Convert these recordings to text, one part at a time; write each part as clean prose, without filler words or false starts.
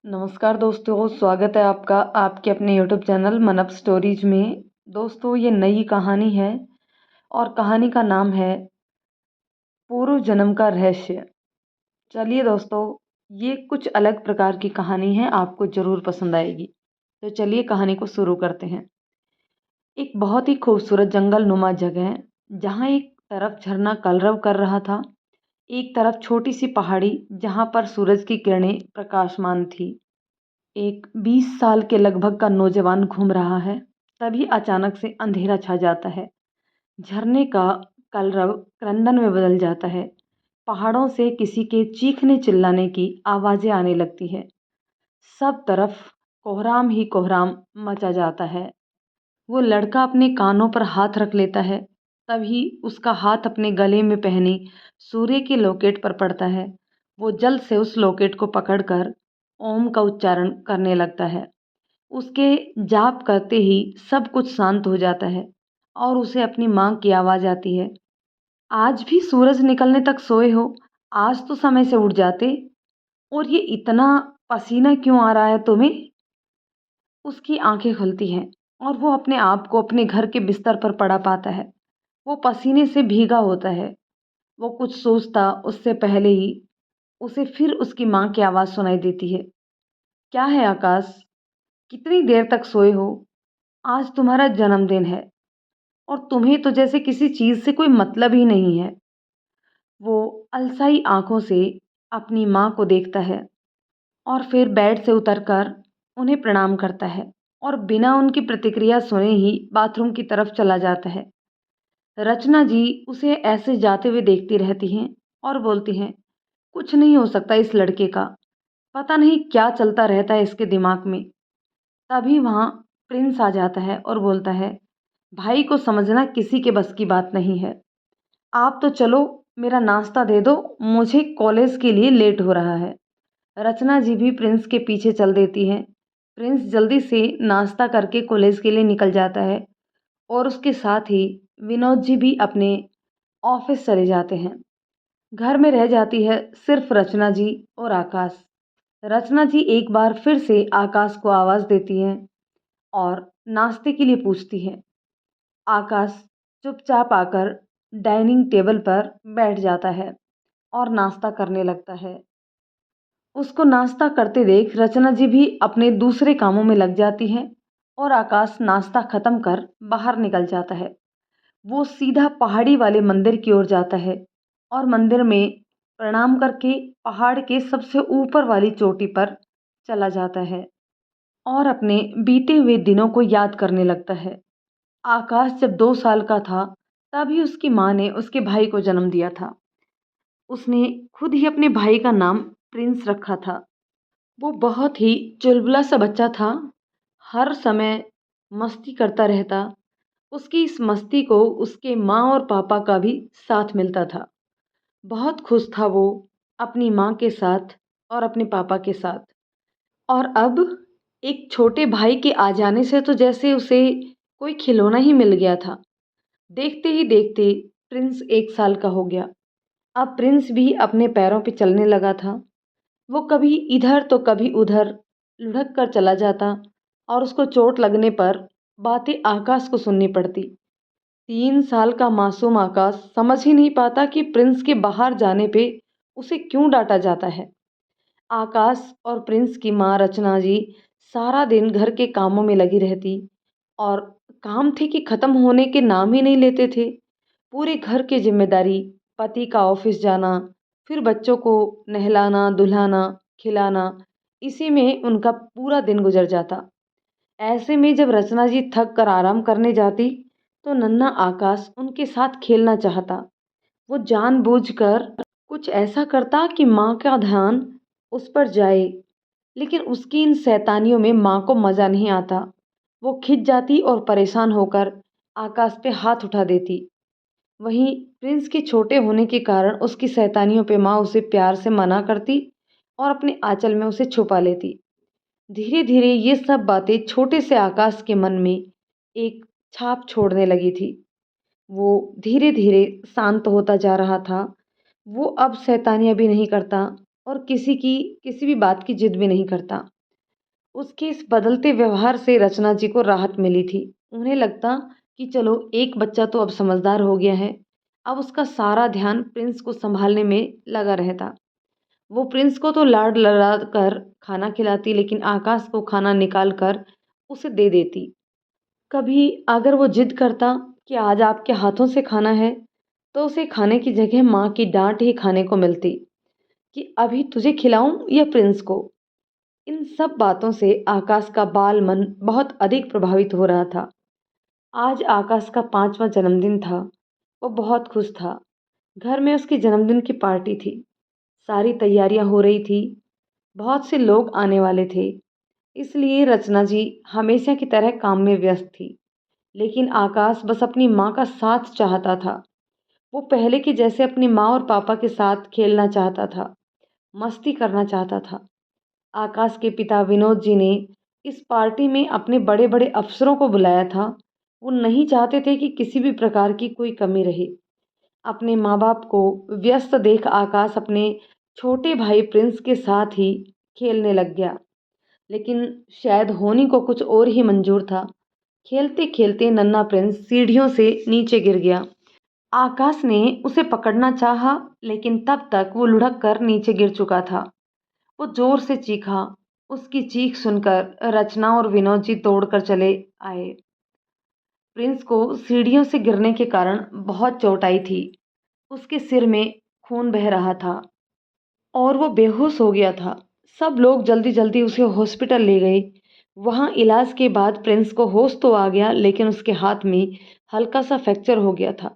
नमस्कार दोस्तों, स्वागत है आपका आपके अपने यूट्यूब चैनल मन अप स्टोरीज में। दोस्तों, ये नई कहानी है और कहानी का नाम है पूर्व जन्म का रहस्य। चलिए दोस्तों, ये कुछ अलग प्रकार की कहानी है, आपको ज़रूर पसंद आएगी। तो चलिए कहानी को शुरू करते हैं। एक बहुत ही खूबसूरत जंगल नुमा जगह जहाँ एक तरफ झरना कलरव कर रहा था, एक तरफ छोटी सी पहाड़ी जहाँ पर सूरज की किरणें प्रकाशमान थी। एक 20 साल के लगभग का नौजवान घूम रहा है। तभी अचानक से अंधेरा छा जाता है। झरने का कलरव क्रंदन में बदल जाता है। पहाड़ों से किसी के चीखने चिल्लाने की आवाजें आने लगती है। सब तरफ कोहराम ही कोहराम मचा जाता है। वो लड़का अपने कानों पर हाथ रख लेता है। तभी उसका हाथ अपने गले में पहनी सूर्य के लॉकेट पर पड़ता है। वो जल्द से उस लॉकेट को पकड़कर ओम का उच्चारण करने लगता है। उसके जाप करते ही सब कुछ शांत हो जाता है और उसे अपनी माँ की आवाज़ आती है। आज भी सूरज निकलने तक सोए हो? आज तो समय से उठ जाते। और ये इतना पसीना क्यों आ रहा है तुम्हें? उसकी आंखें खुलती हैं और वो अपने आप को अपने घर के बिस्तर पर पड़ा पाता है। वो पसीने से भीगा होता है। वो कुछ सोचता उससे पहले ही उसे फिर उसकी माँ की आवाज़ सुनाई देती है। क्या है आकाश? कितनी देर तक सोए हो? आज तुम्हारा जन्मदिन है और तुम्हें तो जैसे किसी चीज़ से कोई मतलब ही नहीं है। वो अलसाई आंखों से अपनी माँ को देखता है और फिर बेड से उतरकर उन्हें प्रणाम करता है और बिना उनकी प्रतिक्रिया सुने ही बाथरूम की तरफ चला जाता है। रचना जी उसे ऐसे जाते हुए देखती रहती हैं और बोलती हैं, कुछ नहीं हो सकता इस लड़के का, पता नहीं क्या चलता रहता है इसके दिमाग में। तभी वहाँ प्रिंस आ जाता है और बोलता है, भाई को समझना किसी के बस की बात नहीं है। आप तो चलो, मेरा नाश्ता दे दो, मुझे कॉलेज के लिए लेट हो रहा है। रचना जी भी प्रिंस के पीछे चल देती हैं। प्रिंस जल्दी से नाश्ता करके कॉलेज के लिए निकल जाता है और उसके साथ ही विनोद जी भी अपने ऑफिस चले जाते हैं। घर में रह जाती है सिर्फ रचना जी और आकाश। रचना जी एक बार फिर से आकाश को आवाज़ देती हैं और नाश्ते के लिए पूछती है। आकाश चुपचाप आकर डाइनिंग टेबल पर बैठ जाता है और नाश्ता करने लगता है। उसको नाश्ता करते देख रचना जी भी अपने दूसरे कामों में लग जाती है और आकाश नाश्ता खत्म कर बाहर निकल जाता है। वो सीधा पहाड़ी वाले मंदिर की ओर जाता है और मंदिर में प्रणाम करके पहाड़ के सबसे ऊपर वाली चोटी पर चला जाता है और अपने बीते हुए दिनों को याद करने लगता है। आकाश जब 2 साल का था तभी उसकी माँ ने उसके भाई को जन्म दिया था। उसने खुद ही अपने भाई का नाम प्रिंस रखा था। वो बहुत ही चुलबुला सा बच्चा था, हर समय मस्ती करता रहता। उसकी इस मस्ती को उसके माँ और पापा का भी साथ मिलता था। बहुत खुश था वो अपनी माँ के साथ और अपने पापा के साथ। और अब एक छोटे भाई के आ जाने से तो जैसे उसे कोई खिलौना ही मिल गया था। देखते ही देखते प्रिंस 1 साल का हो गया। अब प्रिंस भी अपने पैरों पे चलने लगा था। वो कभी इधर तो कभी उधर लुढ़क कर चला जाता और उसको चोट लगने पर बातें आकाश को सुननी पड़ती। 3 साल का मासूम आकाश समझ ही नहीं पाता कि प्रिंस के बाहर जाने पे उसे क्यों डांटा जाता है। आकाश और प्रिंस की माँ रचना जी सारा दिन घर के कामों में लगी रहती और काम थे कि खत्म होने के नाम ही नहीं लेते थे। पूरे घर की जिम्मेदारी, पति का ऑफिस जाना, फिर बच्चों को नहलाना धुलाना खिलाना, इसी में उनका पूरा दिन गुजर जाता। ऐसे में जब रचना जी थक कर आराम करने जाती तो नन्हा आकाश उनके साथ खेलना चाहता। वो जानबूझकर कुछ ऐसा करता कि माँ का ध्यान उस पर जाए, लेकिन उसकी इन शैतानियों में माँ को मज़ा नहीं आता। वो खिंच जाती और परेशान होकर आकाश पे हाथ उठा देती। वहीं प्रिंस के छोटे होने के कारण उसकी शैतानियों पे माँ उसे प्यार से मना करती और अपने आंचल में उसे छुपा लेती। धीरे धीरे ये सब बातें छोटे से आकाश के मन में एक छाप छोड़ने लगी थी। वो धीरे धीरे शांत होता जा रहा था। वो अब शैतानियाँ भी नहीं करता और किसी भी बात की जिद भी नहीं करता। उसके इस बदलते व्यवहार से रचना जी को राहत मिली थी। उन्हें लगता कि चलो एक बच्चा तो अब समझदार हो गया है, अब उसका सारा ध्यान प्रिंस को संभालने में लगा रहता। वो प्रिंस को तो लाड लड़ा कर खाना खिलाती, लेकिन आकाश को खाना निकाल कर उसे दे देती। कभी अगर वो जिद करता कि आज आपके हाथों से खाना है, तो उसे खाने की जगह माँ की डांट ही खाने को मिलती कि अभी तुझे खिलाऊं या प्रिंस को। इन सब बातों से आकाश का बाल मन बहुत अधिक प्रभावित हो रहा था। आज आकाश का 5वां जन्मदिन था। वो बहुत खुश था। घर में उसके जन्मदिन की पार्टी थी। सारी तैयारियां हो रही थी। बहुत से लोग आने वाले थे। इसलिए रचना जी हमेशा की तरह काम में व्यस्त थी। लेकिन आकाश बस अपनी माँ का साथ चाहता था। वो पहले की जैसे अपनी माँ और पापा के साथ खेलना चाहता था, मस्ती करना चाहता था। आकाश के पिता विनोद जी ने इस पार्टी में अपने बड़े बड़े अफसरों को बुलाया था। वो नहीं चाहते थे कि किसी भी प्रकार की कोई कमी रहे। अपने माँ बाप को व्यस्त देख आकाश अपने छोटे भाई प्रिंस के साथ ही खेलने लग गया। लेकिन शायद होनी को कुछ और ही मंजूर था। खेलते खेलते नन्हा प्रिंस सीढ़ियों से नीचे गिर गया। आकाश ने उसे पकड़ना चाहा, लेकिन तब तक वो लुढ़क कर नीचे गिर चुका था। वो जोर से चीखा। उसकी चीख सुनकर रचना और विनोद जी दौड़कर चले आए। प्रिंस को सीढ़ियों से गिरने के कारण बहुत चोट आई थी। उसके सिर में खून बह रहा था और वो बेहोश हो गया था। सब लोग जल्दी जल्दी उसे हॉस्पिटल ले गए। वहाँ इलाज के बाद प्रिंस को होश तो आ गया, लेकिन उसके हाथ में हल्का सा फ्रैक्चर हो गया था।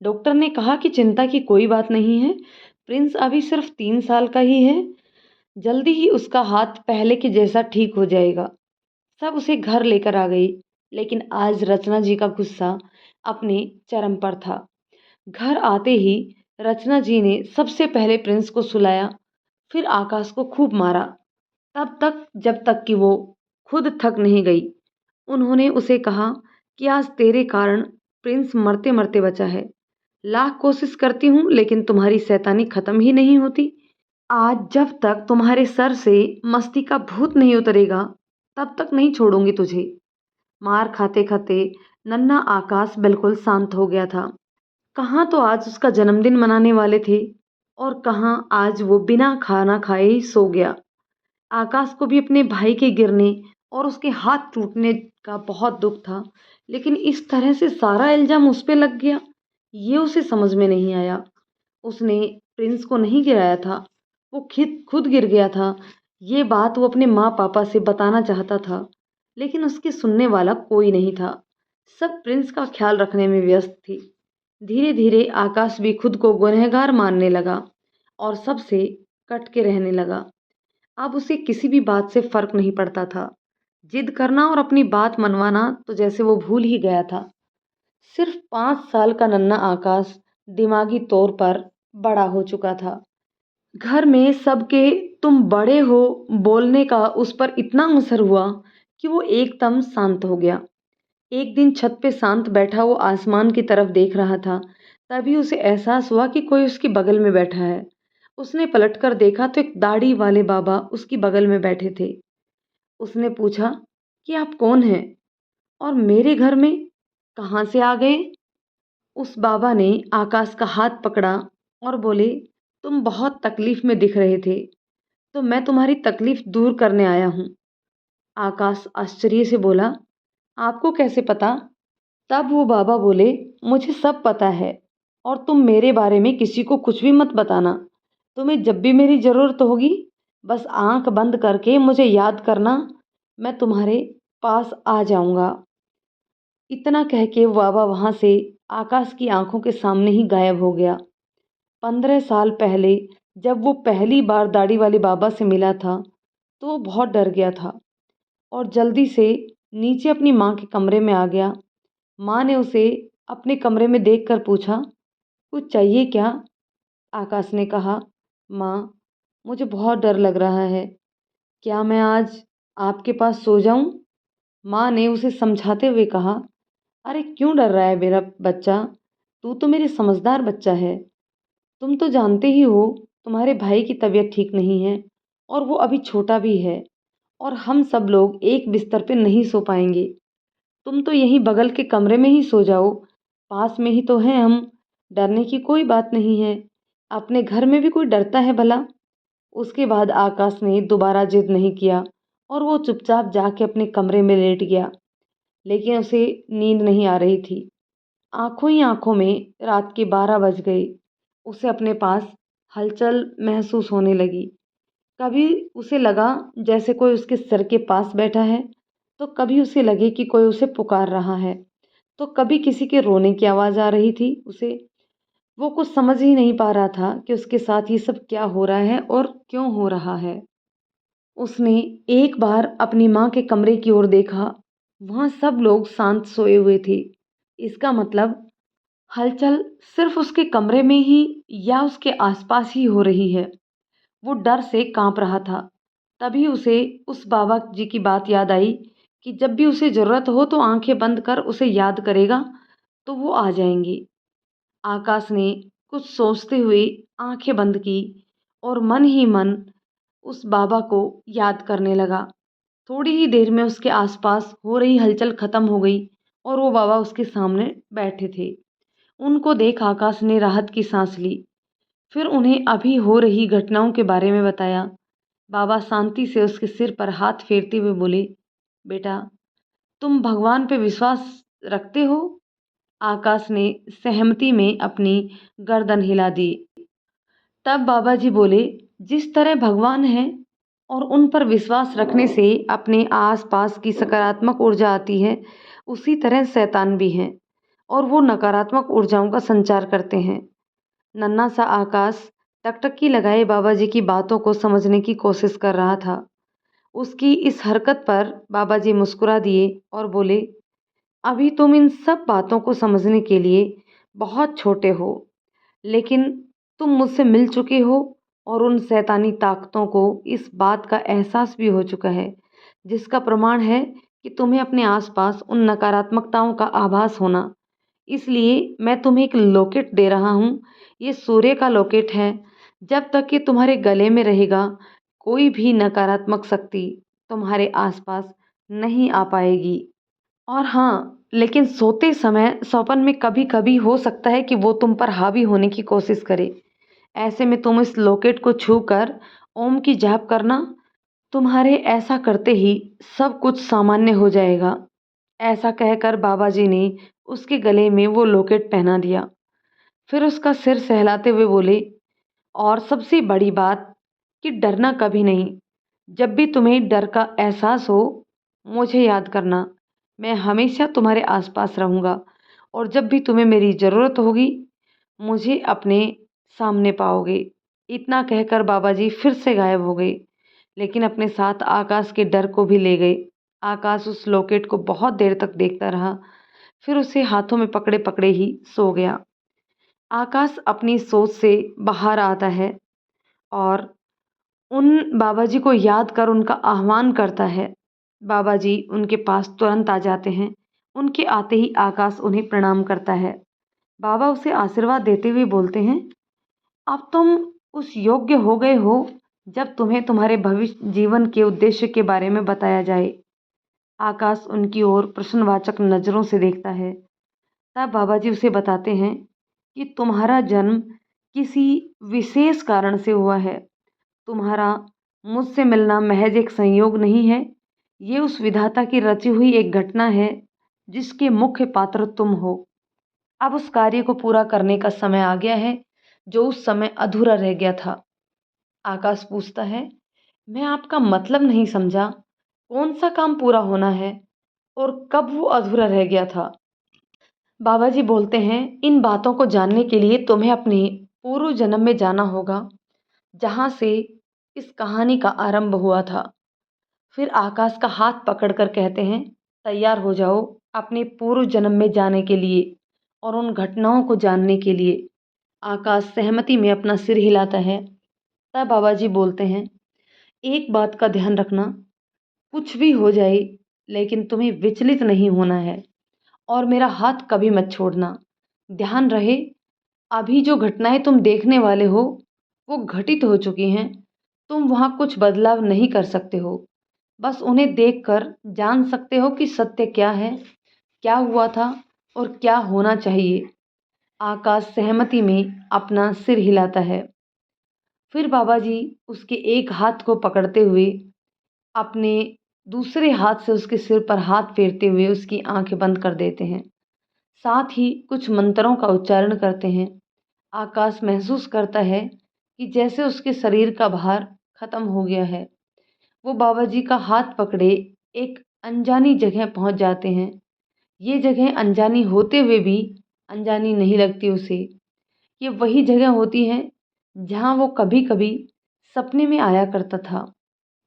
डॉक्टर ने कहा कि चिंता की कोई बात नहीं है, प्रिंस अभी सिर्फ 3 साल का ही है, जल्दी ही उसका हाथ पहले के जैसा ठीक हो जाएगा। सब उसे घर लेकर आ गई। लेकिन आज रचना जी का गुस्सा अपने चरम पर था। घर आते ही रचना जी ने सबसे पहले प्रिंस को सुलाया, फिर आकाश को खूब मारा, तब तक जब तक कि वो खुद थक नहीं गई। उन्होंने उसे कहा कि आज तेरे कारण प्रिंस मरते मरते बचा है। लाख कोशिश करती हूँ, लेकिन तुम्हारी शैतानी खत्म ही नहीं होती। आज जब तक तुम्हारे सर से मस्ती का भूत नहीं उतरेगा, तब तक नहीं छोड़ूंगी तुझे। मार खाते खाते नन्हा आकाश बिल्कुल शांत हो गया था। कहाँ तो आज उसका जन्मदिन मनाने वाले थे, और कहाँ आज वो बिना खाना खाए ही सो गया। आकाश को भी अपने भाई के गिरने और उसके हाथ टूटने का बहुत दुख था, लेकिन इस तरह से सारा इल्जाम उस पे लग गया, ये उसे समझ में नहीं आया। उसने प्रिंस को नहीं गिराया था, वो खुद खुद गिर गया था। ये बात वो अपने माँ पापा से बताना चाहता था, लेकिन उसके सुनने वाला कोई नहीं था। सब प्रिंस का ख्याल रखने में व्यस्त थी। धीरे धीरे आकाश भी खुद को गुनहगार मानने लगा और सबसे कट के रहने लगा। अब उसे किसी भी बात से फर्क नहीं पड़ता था। जिद करना और अपनी बात मनवाना तो जैसे वो भूल ही गया था। सिर्फ 5 साल का नन्हा आकाश दिमागी तौर पर बड़ा हो चुका था। घर में सबके तुम बड़े हो बोलने का उस पर इतना असर हुआ कि वो एकदम शांत हो गया। एक दिन छत पे शांत बैठा वो आसमान की तरफ देख रहा था। तभी उसे एहसास हुआ कि कोई उसके बगल में बैठा है। उसने पलटकर देखा तो एक दाढ़ी वाले बाबा उसकी बगल में बैठे थे। उसने पूछा कि आप कौन हैं और मेरे घर में कहाँ से आ गए? उस बाबा ने आकाश का हाथ पकड़ा और बोले, तुम बहुत तकलीफ में दिख रहे थे, तो मैं तुम्हारी तकलीफ दूर करने आया हूँ। आकाश आश्चर्य से बोला, आपको कैसे पता? तब वो बाबा बोले, मुझे सब पता है, और तुम मेरे बारे में किसी को कुछ भी मत बताना। तुम्हें जब भी मेरी ज़रूरत होगी, बस आंख बंद करके मुझे याद करना, मैं तुम्हारे पास आ जाऊंगा। इतना कह के वो बाबा वहां से आकाश की आंखों के सामने ही गायब हो गया। 15 साल पहले जब वो पहली बार दाढ़ी वाले बाबा से मिला था, तो वो बहुत डर गया था और जल्दी से नीचे अपनी माँ के कमरे में आ गया। माँ ने उसे अपने कमरे में देखकर पूछा, कुछ चाहिए क्या? आकाश ने कहा, माँ, मुझे बहुत डर लग रहा है, क्या मैं आज आपके पास सो जाऊं? माँ ने उसे समझाते हुए कहा, अरे क्यों डर रहा है मेरा बच्चा? तू तो मेरी समझदार बच्चा है। तुम तो जानते ही हो तुम्हारे भाई की तबीयत ठीक नहीं है और वो अभी छोटा भी है। और हम सब लोग एक बिस्तर पे नहीं सो पाएंगे। तुम तो यहीं बगल के कमरे में ही सो जाओ, पास में ही तो हैं हम। डरने की कोई बात नहीं है। अपने घर में भी कोई डरता है भला? उसके बाद आकाश ने दोबारा जिद नहीं किया और वो चुपचाप जाके अपने कमरे में लेट गया। लेकिन उसे नींद नहीं आ रही थी। आंखों ही आंखों में रात के 12 बज गए। उसे अपने पास हलचल महसूस होने लगी। कभी उसे लगा जैसे कोई उसके सर के पास बैठा है, तो कभी उसे लगे कि कोई उसे पुकार रहा है, तो कभी किसी के रोने की आवाज़ आ रही थी उसे। वो कुछ समझ ही नहीं पा रहा था कि उसके साथ ये सब क्या हो रहा है और क्यों हो रहा है। उसने एक बार अपनी माँ के कमरे की ओर देखा। वहाँ सब लोग शांत सोए हुए थे। इसका मतलब हलचल सिर्फ उसके कमरे में ही या उसके आसपास ही हो रही है। वो डर से कांप रहा था। तभी उसे उस बाबा जी की बात याद आई कि जब भी उसे ज़रूरत हो तो आंखें बंद कर उसे याद करेगा तो वो आ जाएंगे। आकाश ने कुछ सोचते हुए आंखें बंद की और मन ही मन उस बाबा को याद करने लगा। थोड़ी ही देर में उसके आसपास हो रही हलचल खत्म हो गई और वो बाबा उसके सामने बैठे थे। उनको देख आकाश ने राहत की सांस ली। फिर उन्हें अभी हो रही घटनाओं के बारे में बताया। बाबा शांति से उसके सिर पर हाथ फेरते हुए बोले, बेटा, तुम भगवान पे विश्वास रखते हो? आकाश ने सहमति में अपनी गर्दन हिला दी। तब बाबा जी बोले, जिस तरह भगवान है और उन पर विश्वास रखने से अपने आसपास की सकारात्मक ऊर्जा आती है, उसी तरह शैतान भी हैं और वो नकारात्मक ऊर्जाओं का संचार करते हैं। नन्हा सा आकाश टकटकी लगाए बाबा जी की बातों को समझने की कोशिश कर रहा था। उसकी इस हरकत पर बाबा जी मुस्कुरा दिए और बोले, अभी तुम इन सब बातों को समझने के लिए बहुत छोटे हो, लेकिन तुम मुझसे मिल चुके हो और उन शैतानी ताकतों को इस बात का एहसास भी हो चुका है, जिसका प्रमाण है कि तुम्हें अपने आसपास उन नकारात्मकताओं का आभास होना। इसलिए मैं तुम्हें एक लॉकेट दे रहा हूँ। ये सूर्य का लॉकेट है। जब तक ये तुम्हारे गले में रहेगा, कोई भी नकारात्मक शक्ति तुम्हारे आसपास नहीं आ पाएगी। और हाँ, लेकिन सोते समय सपन में कभी कभी हो सकता है कि वो तुम पर हावी होने की कोशिश करे। ऐसे में तुम इस लॉकेट को छूकर ओम की जाप करना। तुम्हारे ऐसा करते ही सब कुछ सामान्य हो जाएगा। ऐसा कहकर बाबा जी ने उसके गले में वो लॉकेट पहना दिया। फिर उसका सिर सहलाते हुए बोले, और सबसे बड़ी बात कि डरना कभी नहीं। जब भी तुम्हें डर का एहसास हो, मुझे याद करना। मैं हमेशा तुम्हारे आसपास रहूँगा और जब भी तुम्हें मेरी ज़रूरत होगी, मुझे अपने सामने पाओगे। इतना कहकर बाबा जी फिर से गायब हो गए, लेकिन अपने साथ आकाश के डर को भी ले गए। आकाश उस लॉकेट को बहुत देर तक देखता रहा, फिर उसे हाथों में पकड़े पकड़े ही सो गया। आकाश अपनी सोच से बाहर आता है और उन बाबा जी को याद कर उनका आह्वान करता है। बाबा जी उनके पास तुरंत आ जाते हैं। उनके आते ही आकाश उन्हें प्रणाम करता है। बाबा उसे आशीर्वाद देते हुए बोलते हैं, अब तुम उस योग्य हो गए हो जब तुम्हें तुम्हारे भविष्य जीवन के उद्देश्य के बारे में बताया जाए। आकाश उनकी ओर प्रश्नवाचक नज़रों से देखता है। तब बाबा जी उसे बताते हैं कि तुम्हारा जन्म किसी विशेष कारण से हुआ है। तुम्हारा मुझसे मिलना महज एक संयोग नहीं है, ये उस विधाता की रची हुई एक घटना है जिसके मुख्य पात्र तुम हो। अब उस कार्य को पूरा करने का समय आ गया है जो उस समय अधूरा रह गया था। आकाश पूछता है, मैं आपका मतलब नहीं समझा। कौन सा काम पूरा होना है और कब वो अधूरा रह गया था? बाबा जी बोलते हैं, इन बातों को जानने के लिए तुम्हें अपने पूर्व जन्म में जाना होगा, जहाँ से इस कहानी का आरंभ हुआ था। फिर आकाश का हाथ पकड़कर कहते हैं, तैयार हो जाओ अपने पूर्व जन्म में जाने के लिए और उन घटनाओं को जानने के लिए। आकाश सहमति में अपना सिर हिलाता है। तब बाबा जी बोलते हैं, एक बात का ध्यान रखना, कुछ भी हो जाए लेकिन तुम्हें विचलित नहीं होना है और मेरा हाथ कभी मत छोड़ना। ध्यान रहे, अभी जो घटनाएं तुम देखने वाले हो वो घटित हो चुकी हैं। तुम वहाँ कुछ बदलाव नहीं कर सकते हो। बस उन्हें देखकर जान सकते हो कि सत्य क्या है, क्या हुआ था और क्या होना चाहिए। आकाश सहमति में अपना सिर हिलाता है। फिर बाबा जी उसके एक हाथ को पकड़ते हुए अपने दूसरे हाथ से उसके सिर पर हाथ फेरते हुए उसकी आंखें बंद कर देते हैं। साथ ही कुछ मंत्रों का उच्चारण करते हैं। आकाश महसूस करता है कि जैसे उसके शरीर का भार खत्म हो गया है। वो बाबा जी का हाथ पकड़े एक अनजानी जगह पहुंच जाते हैं। ये जगह अनजानी होते हुए भी अनजानी नहीं लगती उसे। ये वही जगह होती है जहाँ वो कभी कभी सपने में आया करता था।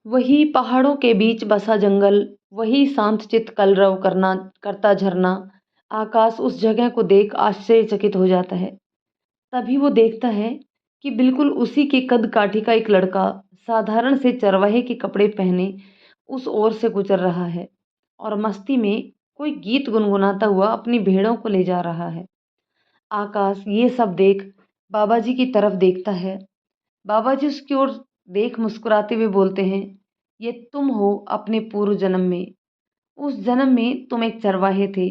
वही पहाड़ों के बीच बसा जंगल, वही शांत चित्त कलरव करना करता झरना। आकाश उस जगह को देख आश्चर्यचकित हो जाता है। तभी वो देखता है कि बिल्कुल उसी के कद काठी का एक लड़का साधारण से चरवाहे के कपड़े पहने उस ओर से गुजर रहा है और मस्ती में कोई गीत गुनगुनाता हुआ अपनी भेड़ों को ले जा रहा है। आकाश ये सब देख बाबा जी की तरफ देखता है। बाबा जी उसकी ओर देख मुस्कुराते हुए बोलते हैं, ये तुम हो अपने पूर्व जन्म में। उस जन्म में तुम एक चरवाहे थे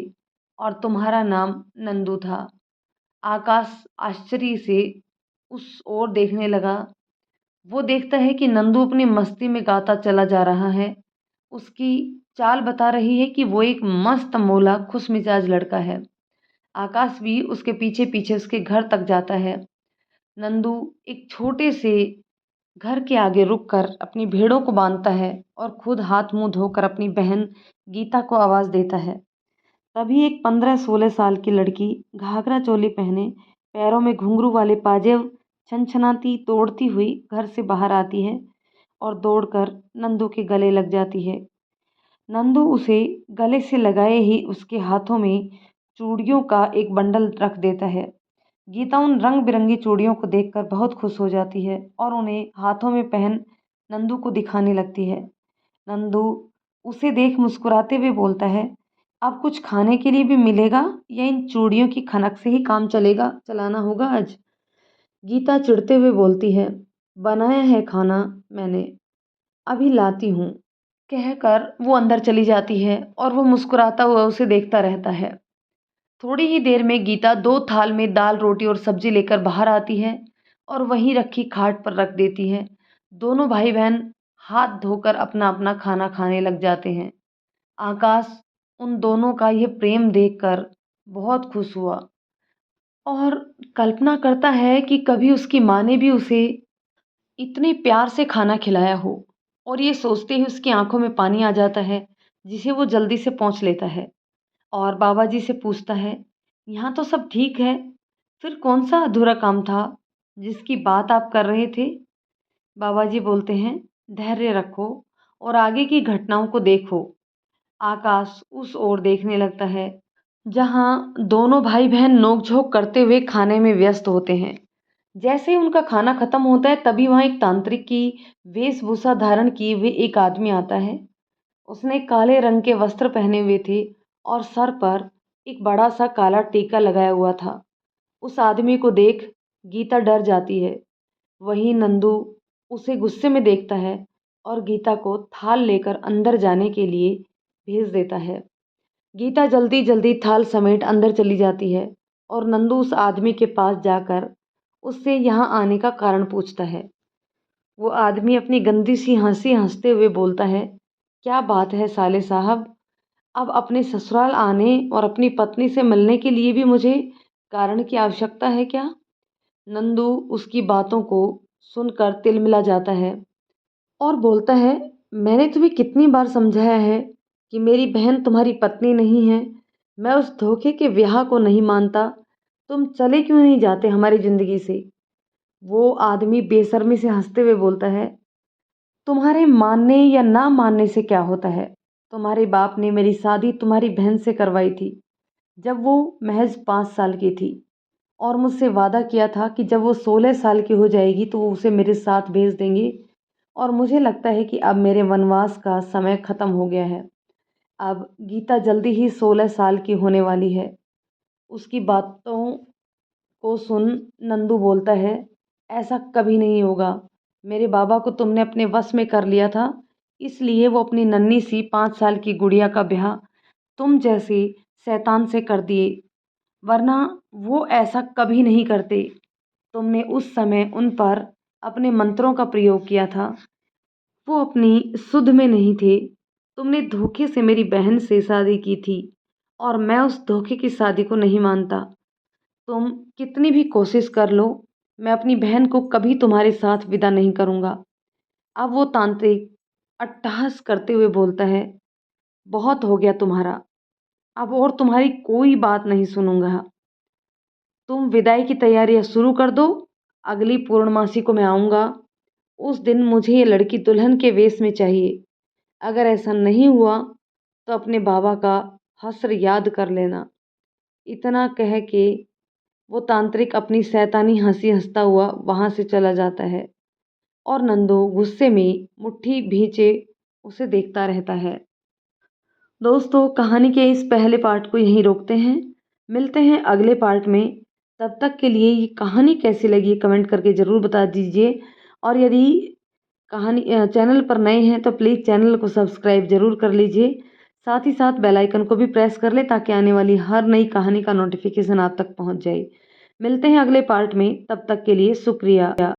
और तुम्हारा नाम नंदू था। आकाश आश्चर्य से उस ओर देखने लगा। वो देखता है कि नंदू अपनी मस्ती में गाता चला जा रहा है। उसकी चाल बता रही है कि वो एक मस्त मौला खुश मिजाज लड़का है। आकाश भी उसके पीछे पीछे उसके घर तक जाता है। नंदू एक छोटे से घर के आगे रुककर अपनी भेड़ों को बांधता है और खुद हाथ मुंह धोकर अपनी बहन गीता को आवाज देता है। तभी एक 15-16 साल की लड़की घाघरा चोली पहने, पैरों में घुंघरू वाले पाजेब छनछनाती तोड़ती हुई घर से बाहर आती है और दौड़कर नंदू के गले लग जाती है। नंदू उसे गले से लगाए ही उसके हाथों में चूड़ियों का एक बंडल रख देता है। गीता उन रंग बिरंगी चूड़ियों को देखकर बहुत खुश हो जाती है और उन्हें हाथों में पहन नंदू को दिखाने लगती है। नंदू उसे देख मुस्कुराते हुए बोलता है, अब कुछ खाने के लिए भी मिलेगा या इन चूड़ियों की खनक से ही काम चलाना होगा आज? गीता चिढ़ते हुए बोलती है, बनाया है खाना मैंने, अभी लाती हूँ। कहकर वो अंदर चली जाती है और वो मुस्कुराता हुआ उसे देखता रहता है। थोड़ी ही देर में गीता 2 थाल में दाल रोटी और सब्जी लेकर बाहर आती है और वहीं रखी खाट पर रख देती है। दोनों भाई बहन हाथ धोकर अपना अपना खाना खाने लग जाते हैं। आकाश उन दोनों का यह प्रेम देखकर बहुत खुश हुआ और कल्पना करता है कि कभी उसकी माँ ने भी उसे इतने प्यार से खाना खिलाया हो। और ये सोचते ही उसकी आंखों में पानी आ जाता है, जिसे वो जल्दी से पोंछ लेता है और बाबा जी से पूछता है, यहाँ तो सब ठीक है, फिर कौन सा अधूरा काम था जिसकी बात आप कर रहे थे? बाबा जी बोलते हैं, धैर्य रखो और आगे की घटनाओं को देखो। आकाश उस ओर देखने लगता है जहाँ दोनों भाई बहन नोक-झोंक करते हुए खाने में व्यस्त होते हैं। जैसे ही उनका खाना खत्म होता है तभी वहाँ एक तांत्रिक की वेशभूषा धारण किए हुए एक आदमी आता है। उसने काले रंग के वस्त्र पहने हुए थे और सर पर एक बड़ा सा काला टीका लगाया हुआ था। उस आदमी को देख गीता डर जाती है। वहीं नंदू उसे गुस्से में देखता है और गीता को थाल लेकर अंदर जाने के लिए भेज देता है। गीता जल्दी जल्दी थाल समेट अंदर चली जाती है और नंदू उस आदमी के पास जाकर उससे यहाँ आने का कारण पूछता है। वो आदमी अपनी गंदी सी हंसी हंसते हुए बोलता है, क्या बात है साले साहब, अब अपने ससुराल आने और अपनी पत्नी से मिलने के लिए भी मुझे कारण की आवश्यकता है क्या? नंदू उसकी बातों को सुनकर तिलमिला जाता है और बोलता है, मैंने तुम्हें कितनी बार समझाया है कि मेरी बहन तुम्हारी पत्नी नहीं है। मैं उस धोखे के ब्याह को नहीं मानता। तुम चले क्यों नहीं जाते हमारी ज़िंदगी से? वो आदमी बेशर्मी से हंसते हुए बोलता है, तुम्हारे मानने या ना मानने से क्या होता है? तुम्हारे बाप ने मेरी शादी तुम्हारी बहन से करवाई थी जब वो महज 5 साल की थी और मुझसे वादा किया था कि जब वो 16 साल की हो जाएगी तो वो उसे मेरे साथ भेज देंगे। और मुझे लगता है कि अब मेरे वनवास का समय ख़त्म हो गया है। अब गीता जल्दी ही 16 साल की होने वाली है। उसकी बातों को सुन नंदू बोलता है, ऐसा कभी नहीं होगा। मेरे बाबा को तुमने अपने वश में कर लिया था, इसलिए वो अपनी नन्ही सी 5 साल की गुड़िया का ब्याह तुम जैसे शैतान से कर दिए, वरना वो ऐसा कभी नहीं करते। तुमने उस समय उन पर अपने मंत्रों का प्रयोग किया था। वो अपनी सुध में नहीं थे। तुमने धोखे से मेरी बहन से शादी की थी और मैं उस धोखे की शादी को नहीं मानता। तुम कितनी भी कोशिश कर लो, मैं अपनी बहन को कभी तुम्हारे साथ विदा नहीं करूँगा। अब वो तांत्रिक अट्टहास करते हुए बोलता है, बहुत हो गया तुम्हारा, अब और तुम्हारी कोई बात नहीं सुनूंगा। तुम विदाई की तैयारियां शुरू कर दो। अगली पूर्णमासी को मैं आऊँगा। उस दिन मुझे ये लड़की दुल्हन के वेश में चाहिए। अगर ऐसा नहीं हुआ तो अपने बाबा का हश्र याद कर लेना। इतना कह के वो तांत्रिक अपनी शैतानी हंसी हंसता हुआ वहां से चला जाता है और नंदू गुस्से में मुट्ठी भींचे उसे देखता रहता है। दोस्तों, कहानी के इस पहले पार्ट को यहीं रोकते हैं। मिलते हैं अगले पार्ट में। तब तक के लिए ये कहानी कैसी लगी कमेंट करके ज़रूर बता दीजिए। और यदि कहानी चैनल पर नए हैं तो प्लीज़ चैनल को सब्सक्राइब ज़रूर कर लीजिए। साथ ही साथ बेल आइकन को भी प्रेस कर लें ताकि आने वाली हर नई कहानी का नोटिफिकेशन आप तक पहुंच जाए। मिलते हैं अगले पार्ट में, तब तक के लिए शुक्रिया।